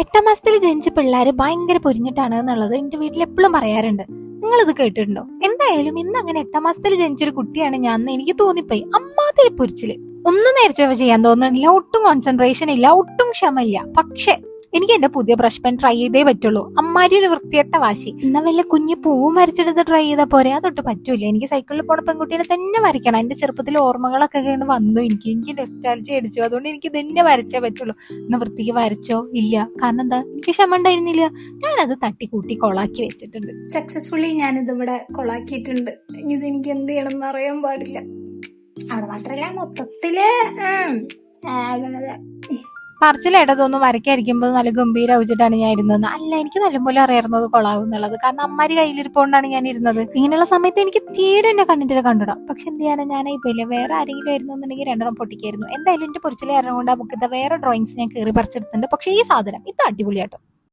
8ാം മാസത്തിൽ ജനിച്ച പിള്ളേര് ഭയങ്കര പൊരിഞ്ഞിട്ടാണ് എന്നുള്ളത് എന്റെ വീട്ടിൽ എപ്പോഴും പറയാറുണ്ട്. നിങ്ങളിത് കേട്ടിട്ടുണ്ടോ? എന്തായാലും ഇന്ന് അങ്ങനെ 8ാം മാസത്തിൽ ജനിച്ചൊരു കുട്ടിയാണ് ഞാൻ എന്ന് എനിക്ക് തോന്നിപ്പോയി. അമ്മാതിരി പൊരിച്ചില്. ഒന്നും നേർച്ചവ ചെയ്യാൻ തോന്നുന്നില്ല, ഒട്ടും കോൺസെൻട്രേഷൻ ഇല്ല, ഒട്ടും ക്ഷമയില്ല. പക്ഷെ എനിക്ക് എന്റെ പുതിയ ബ്രഷ് പെൻ ട്രൈ ചെയ്തേ പറ്റുള്ളൂ. അമ്മാരി ഒരു വൃത്തിയട്ട വാശി. എന്നാ വല്ല കുഞ്ഞു പൂവും വരച്ചെടുത്ത് ട്രൈ ചെയ്താൽ പോരെ? അതൊട്ട് പറ്റൂല. എനിക്ക് സൈക്കിളിൽ പോണ പെൺകുട്ടീനെ തന്നെ വരയ്ക്കണം. എന്റെ ചെറുപ്പത്തിലെ ഓർമ്മകളൊക്കെ വന്നു. എനിക്ക് നെസ്റ്റാൾജി അടിച്ചു. അതുകൊണ്ട് എനിക്ക് തന്നെ വരച്ചേ പറ്റുള്ളൂ. എന്നാ വൃത്തിക്ക് വരച്ചോ? ഇല്ല. കാരണം എന്താ? എനിക്ക് ക്ഷമ ഉണ്ടായിരുന്നില്ല. ഞാനത് തട്ടിക്കൂട്ടി കൊളാക്കി വെച്ചിട്ടുണ്ട്. സക്സസ്ഫുള്ളി ഞാനിതിവിടെ കൊളാക്കിയിട്ടുണ്ട്. ഇത് എനിക്ക് എന്ത് ചെയ്യണം എന്ന് അറിയാൻ പാടില്ല. അവിടെ മാത്രല്ല, മൊത്തത്തില് പറച്ചിലേട്ടതൊന്നും വരയ്ക്കായിരിക്കുമ്പോൾ നല്ല ഗംഭീര വെച്ചിട്ടാണ് ഞാൻ ഇരുന്നത്. അല്ല, എനിക്ക് നല്ലപോലെ അറിയാറുന്നത് കൊളാവും എന്നുള്ളത്. കാരണം അമ്മാരി കയ്യിലിരിപ്പോണ്ടാണ് ഞാൻ ഇരുന്നത്. ഇങ്ങനെയുള്ള സമയത്ത് എനിക്ക് തീരെ എന്നെ കണ്ടിട്ട് കണ്ടിടാം. പക്ഷെ എന്ത് ചെയ്യാനാ, ഞാനായിപ്പോ ഇല്ല. വേറെ ആരെങ്കിലും ആയിരുന്നു എന്നുണ്ടെങ്കിൽ 2 പൊട്ടിക്കായിരുന്നു. എന്തായാലും എന്റെ പൊരിച്ചിലെ കാരണം കൊണ്ട് ആ ബുക്കിന്റെ വേറെ ഡ്രോയിങ്സ് ഞാൻ കയറി പറിച്ചെടുത്തിട്ടുണ്ട്. പക്ഷെ ഈ സാധനം ഇത് അടിപൊളിയാട്ടോ.